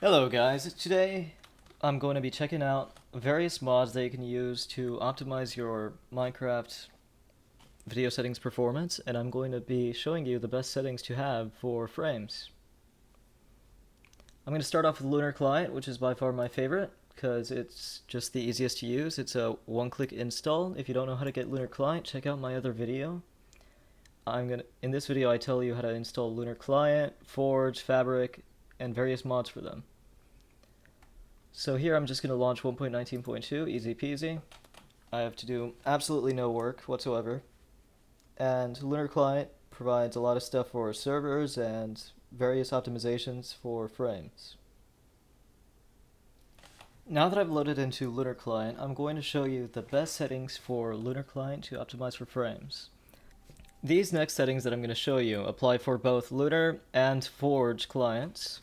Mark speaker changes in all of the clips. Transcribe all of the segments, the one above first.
Speaker 1: Hello guys, today I'm going to be checking out various mods that you can use to optimize your Minecraft video settings performance, and I'm going to be showing you the best settings to have for frames. I'm going to start off with Lunar Client, which is by far my favorite because it's just the easiest to use. It's a one-click install. If you don't know how to get Lunar Client, check out my other video. In this video I tell you how to install Lunar Client, Forge, Fabric, and various mods for them. So here I'm just going to launch 1.19.2, easy peasy. I have to do absolutely no work whatsoever. And Lunar Client provides a lot of stuff for servers and various optimizations for frames. Now that I've loaded into Lunar Client, I'm going to show you the best settings for Lunar Client to optimize for frames. These next settings that I'm going to show you apply for both Lunar and Forge clients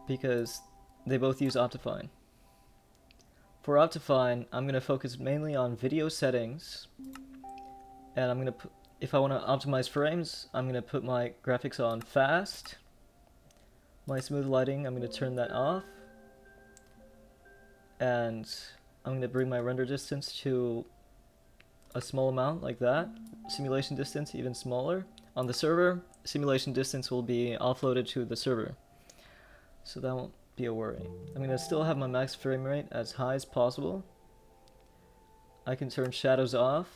Speaker 1: because they both use optifine. For optifine, I'm going to focus mainly on video settings, and I'm going to if I want to optimize frames, I'm going to put my graphics on fast. My smooth lighting, I'm going to turn that off, and I'm going to bring my render distance to a small amount like that. Simulation distance even smaller. On the server, simulation distance will be offloaded to the server, so that won't be a worry. I'm going to still have my max frame rate as high as possible. I can turn shadows off,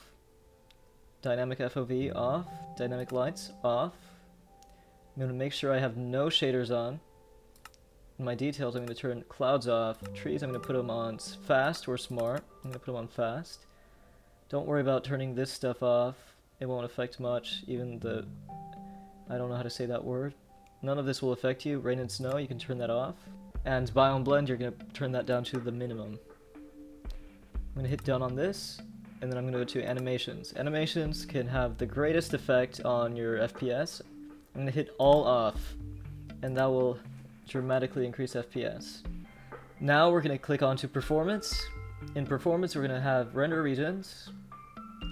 Speaker 1: dynamic FOV off, dynamic lights off. I'm going to make sure I have no shaders on. In my details, I'm going to turn clouds off. Trees, I'm going to put them on fast or smart. I'm going to put them on fast. Don't worry about turning this stuff off. It won't affect much. Even the... I don't know how to say that word. None of this will affect you. Rain and snow, you can turn that off. And biome blend, you're going to turn that down to the minimum. I'm going to hit done on this, and then I'm going to go to animations. Animations can have the greatest effect on your FPS. I'm going to hit all off, and that will dramatically increase FPS. Now we're going to click onto performance. In performance, we're going to have render regions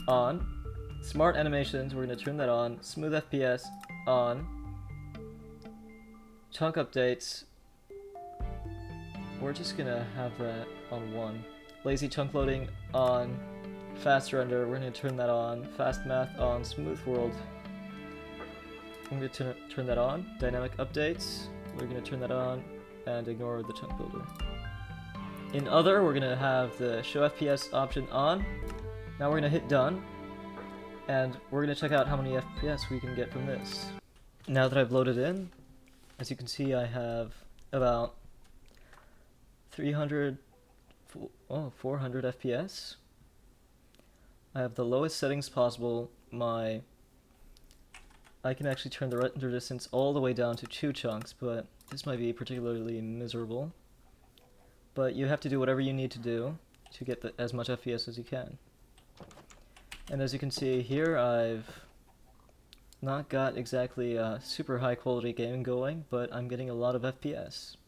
Speaker 1: on. Smart animations, we're going to turn that on. Smooth FPS on. Chunk updates, we're just gonna have that on 1. Lazy chunk loading on. Fast render, we're gonna turn that on. Fast math on. Smooth world, I'm gonna turn that on. Dynamic updates, we're gonna turn that on and ignore the chunk builder. In other, we're gonna have the show FPS option on. Now we're gonna hit done, and we're gonna check out how many FPS we can get from this. Now that I've loaded in, as you can see, I have about 400 FPS. I have the lowest settings possible. I can actually turn the render distance all the way down to 2 chunks, but this might be particularly miserable. But you have to do whatever you need to do to get as much FPS as you can. And as you can see here, I've not got exactly a super high quality game going, but I'm getting a lot of FPS.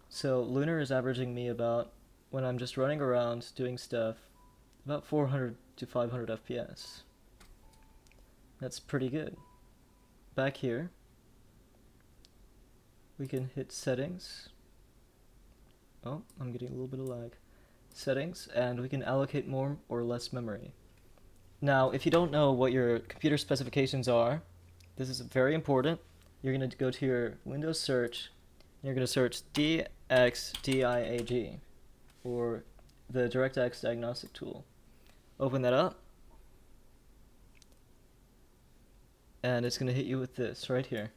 Speaker 1: So Lunar is averaging me about, when I'm just running around doing stuff, about 400 to 500 FPS. That's pretty good. Back here, we can hit settings. Oh, I'm getting a little bit of lag. Settings, and we can allocate more or less memory. Now, if you don't know what your computer specifications are, this is very important. You're going to go to your Windows search, and you're going to search DXDIAG, or the DirectX diagnostic tool. Open that up, and it's going to hit you with this right here.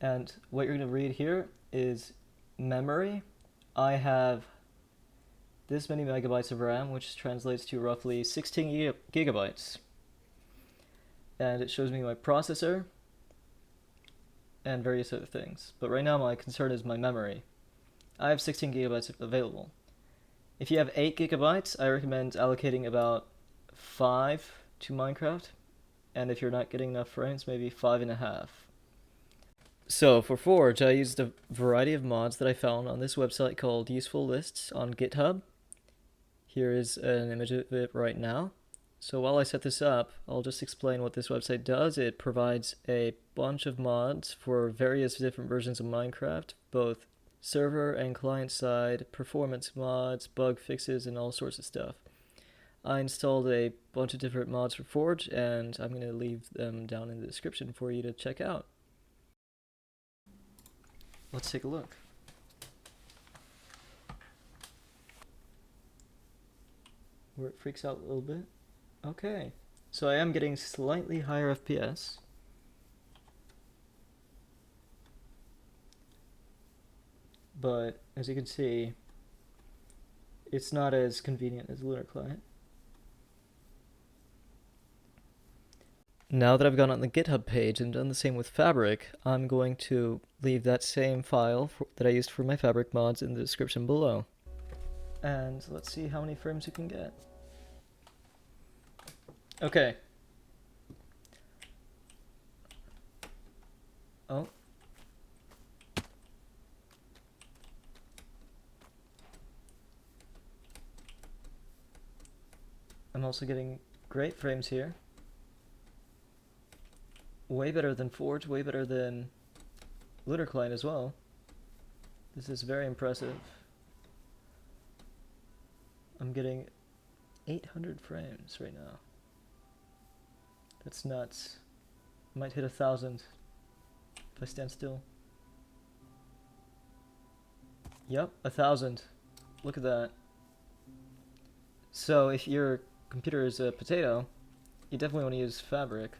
Speaker 1: And what you're going to read here is memory. I have this many megabytes of RAM, which translates to roughly 16 gigabytes. And it shows me my processor and various other things. But right now my concern is my memory. I have 16 gigabytes available. If you have 8 gigabytes, I recommend allocating about 5 to Minecraft. And if you're not getting enough frames, maybe 5.5. So for Forge, I used a variety of mods that I found on this website called Useful Lists on GitHub. Here is an image of it right now. So while I set this up, I'll just explain what this website does. It provides a bunch of mods for various different versions of Minecraft, both server and client side, performance mods, bug fixes, and all sorts of stuff. I installed a bunch of different mods for Forge, and I'm going to leave them down in the description for you to check out. Let's take a look. Where it freaks out a little bit. Okay, so I am getting slightly higher FPS. But as you can see, it's not as convenient as Lunar Client. Now that I've gone on the GitHub page and done the same with Fabric, I'm going to leave that same file that I used for my Fabric mods in the description below. And let's see how many frames you can get. Okay. Oh. I'm also getting great frames here. Way better than Forge, way better than Lunar Client as well. This is very impressive. I'm getting 800 frames right now. That's nuts. Might hit 1,000 if I stand still. Yep, 1,000. Look at that. So if your computer is a potato, you definitely want to use Fabric.